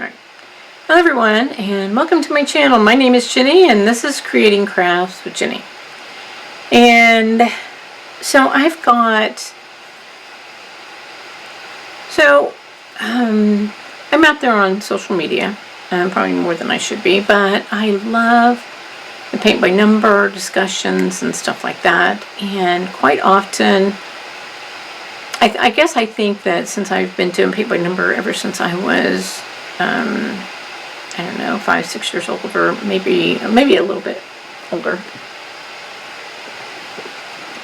Alright. Hello everyone, and welcome to my channel. My name is Jenny, and this is Creating Crafts with Jenny. And so I've got... I'm out there on social media, probably more than I should be, but I love the paint by number discussions and stuff like that. And quite often, I guess I think that since I've been doing paint by number ever since I was, I don't know, 5, 6 years old, or maybe a little bit older,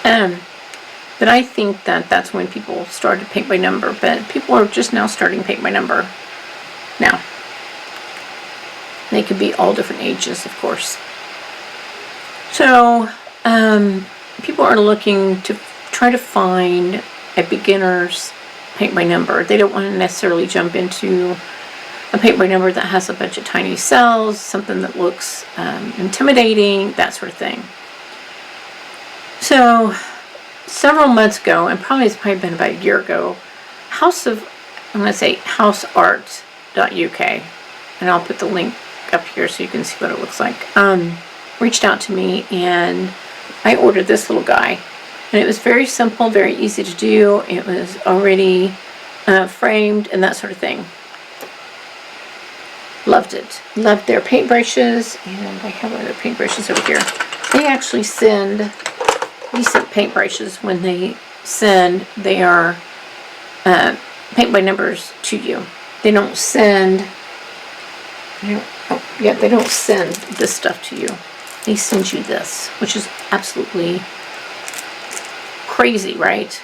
that I think that that's when people started paint by number. But people are just now starting paint by number now. They could be all different ages, of course. So people are looking to try to find a beginner's paint by number. They don't want to necessarily jump into a paint by number that has a bunch of tiny cells, something that looks intimidating, that sort of thing. So several months ago, and it's probably been about a year ago, Houseart.UK, and I'll put the link up here so you can see what it looks like, reached out to me, and I ordered this little guy. And it was very simple, very easy to do. It was already framed and that sort of thing. Loved it. Loved their paintbrushes, and I have other paintbrushes over here. They actually send decent paintbrushes when they send their paint by numbers to you. They don't send, they don't send this stuff to you. They send you this, which is absolutely crazy, right?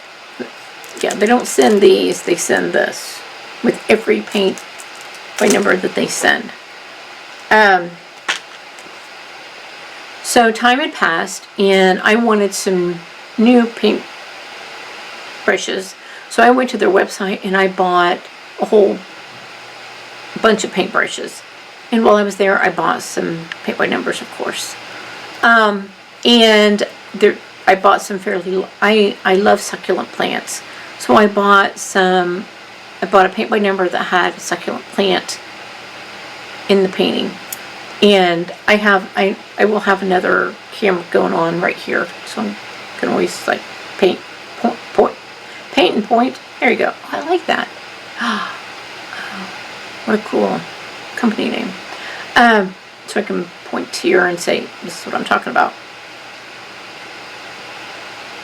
Yeah, they don't send these, they send this with every paint by number that they send. So time had passed, and I wanted some new paint brushes. So I went to their website and I bought a whole bunch of paint brushes. And while I was there, I bought some paint by numbers, of course. And I bought some fairly, I love succulent plants. So I bought a paint by number that had a succulent plant in the painting. And I will have another camera going on right here. So I can always like paint and point. There you go. I like that. Oh, what a cool company name. So I can point here and say, this is what I'm talking about.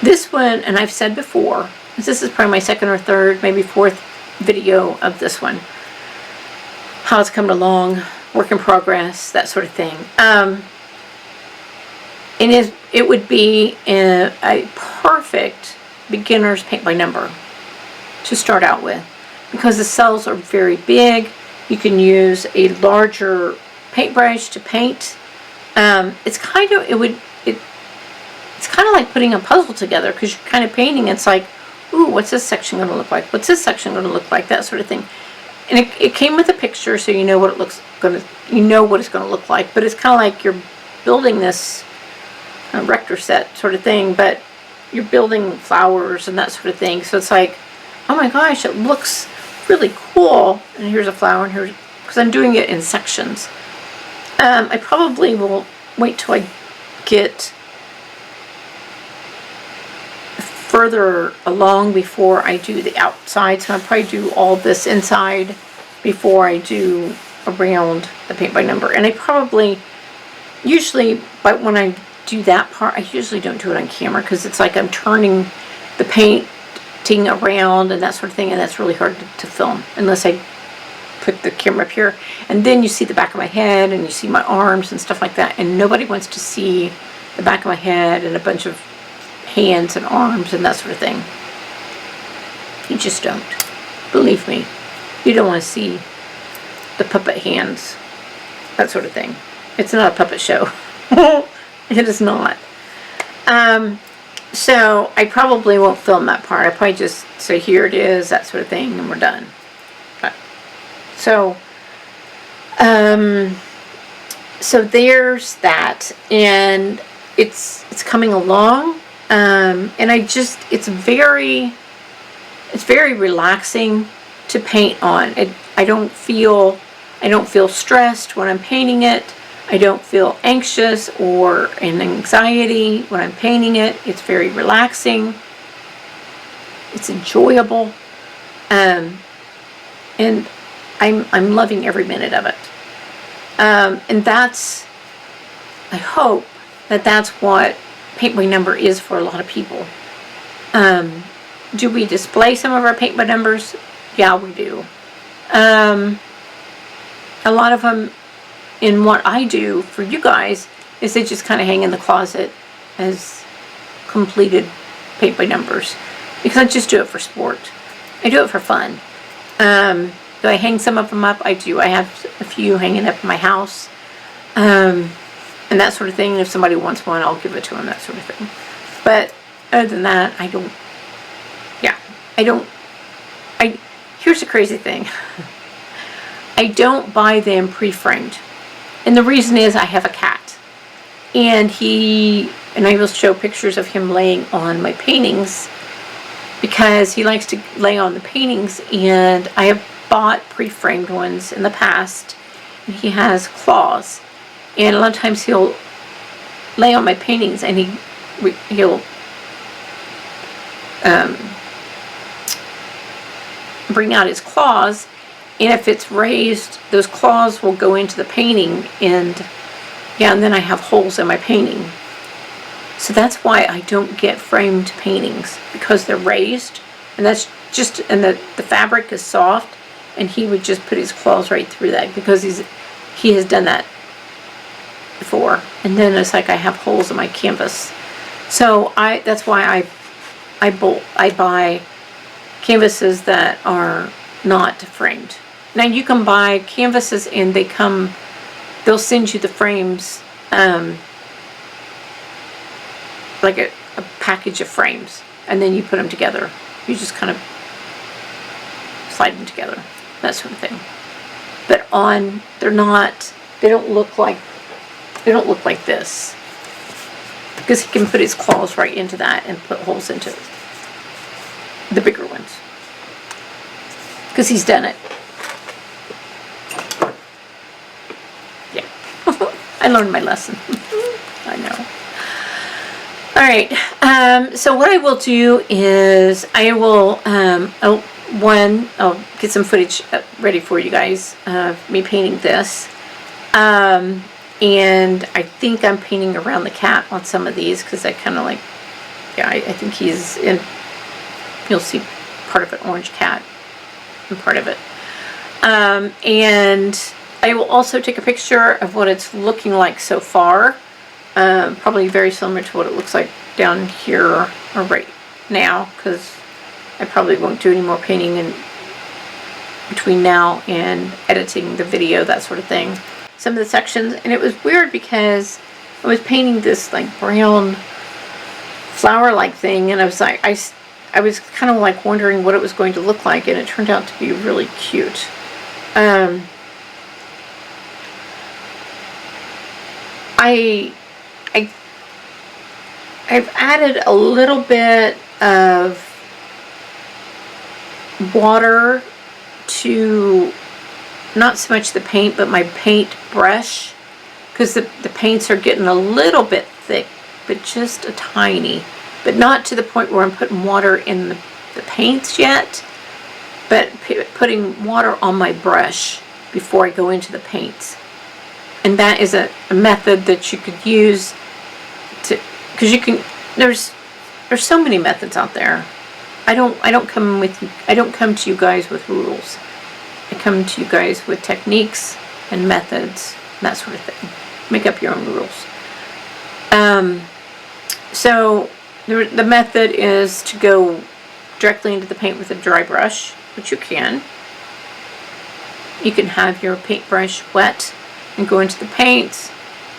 This one, and I've said before, this is probably my second or third, maybe fourth video of this one. How it's coming along, work in progress, that sort of thing. It would be a perfect beginner's paint by number to start out with, because the cells are very big. You can use a larger paintbrush to paint. It's kind of like putting a puzzle together, because you're kind of painting. It's like, ooh, what's this section going to look like? What's this section going to look like? That sort of thing. And it came with a picture, so you know what it's going to look like. But it's kind of like you're building this rector set sort of thing, but you're building flowers and that sort of thing. So it's like, oh my gosh, it looks really cool. And here's a flower, and here's, because I'm doing it in sections. I probably will wait till I get further along before I do the outside. So I'll probably do all this inside before I do around the paint by number. And I probably usually, but when I do that part, I usually don't do it on camera, because it's like I'm turning the painting around and that sort of thing, and that's really hard to film unless I put the camera up here. And then you see the back of my head, and you see my arms and stuff like that, and nobody wants to see the back of my head and a bunch of hands and arms and that sort of thing. You just don't. Believe me, you don't want to see the puppet hands, that sort of thing. It's not a puppet show. It is not. So I probably won't film that part. I probably just say, here it is, that sort of thing, and we're done. So there's that, and it's coming along. And it's very relaxing to paint on. I don't feel I don't feel stressed when I'm painting it. I don't feel anxious or an anxiety when I'm painting it. It's very relaxing. It's enjoyable. And I'm loving every minute of it. And that's, I hope that that's what paint by number is for a lot of people. Do we display some of our paint by numbers? Yeah, we do. A lot of them, in what I do for you guys, is they just kind of hang in the closet as completed paint by numbers, because I just do it for sport. I do it for fun. Do I hang some of them up? I do. I have a few hanging up in my house, and that sort of thing. If somebody wants one, I'll give it to them, that sort of thing. But other than that, I don't. Yeah, I don't. Here's the crazy thing. I don't buy them pre-framed. And the reason is I have a cat. And I will show pictures of him laying on my paintings, because he likes to lay on the paintings, and I have bought pre-framed ones in the past, and he has claws. And a lot of times he'll lay on my paintings, and he'll bring out his claws, and if it's raised, those claws will go into the painting, and then I have holes in my painting. So that's why I don't get framed paintings, because they're raised, and that's just, and the fabric is soft, and he would just put his claws right through that, because he has done that before. And then it's like I have holes in my canvas. So that's why I buy canvases that are not framed. Now you can buy canvases, and they'll send you the frames, like a package of frames, and then you put them together. You just kind of slide them together, that sort of thing. But they don't look like this, because he can put his claws right into that and put holes into it. The bigger ones, because he's done it. Yeah. I learned my lesson. I know. Alright, so what I will do is I will, I'll get some footage ready for you guys of me painting this. And I think I'm painting around the cat on some of these, because I kind of like, I think he's in, you'll see part of an orange cat and part of it. And I will also take a picture of what it's looking like so far. Probably very similar to what it looks like down here or right now, because I probably won't do any more painting in between now and editing the video, that sort of thing. Some of the sections, and it was weird because I was painting this like brown flower-like thing, and I was like, I was kind of like wondering what it was going to look like, and it turned out to be really cute. I've added a little bit of water to, not so much the paint, but my paint brush, because the paints are getting a little bit thick, but just a tiny, but not to the point where I'm putting water in the paints yet, but putting water on my brush before I go into the paints. And that is a method that you could use to, because you can, there's so many methods out there. I don't come to you guys with rules. I come to you guys with techniques and methods, and that sort of thing. Make up your own rules. So the method is to go directly into the paint with a dry brush, which you can. You can have your paintbrush wet and go into the paints.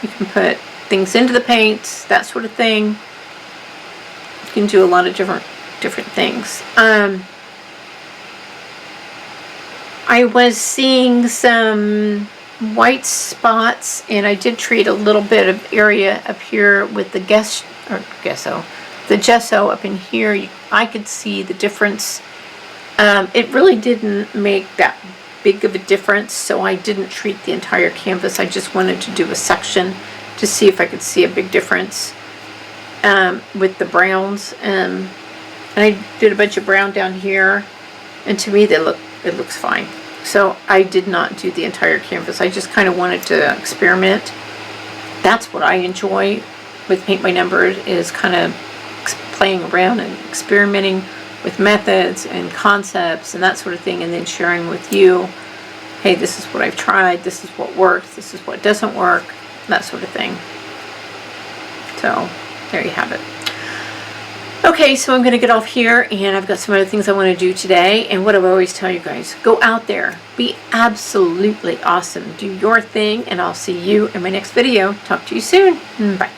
You can put things into the paints, that sort of thing. You can do a lot of different things. I was seeing some white spots, and I did treat a little bit of area up here with the gesso up in here. I could see the difference. It really didn't make that big of a difference, so I didn't treat the entire canvas. I just wanted to do a section to see if I could see a big difference with the browns. And I did a bunch of brown down here, and to me it looks fine. So I did not do the entire canvas. I just kind of wanted to experiment. That's what I enjoy with Paint by Numbers, is kind of playing around and experimenting with methods and concepts and that sort of thing, and then sharing with you, hey, this is what I've tried, this is what works, this is what doesn't work, that sort of thing. So there you have it. Okay, so I'm going to get off here, and I've got some other things I want to do today. And what I always tell you guys, go out there, be absolutely awesome, do your thing, and I'll see you in my next video. Talk to you soon. Bye.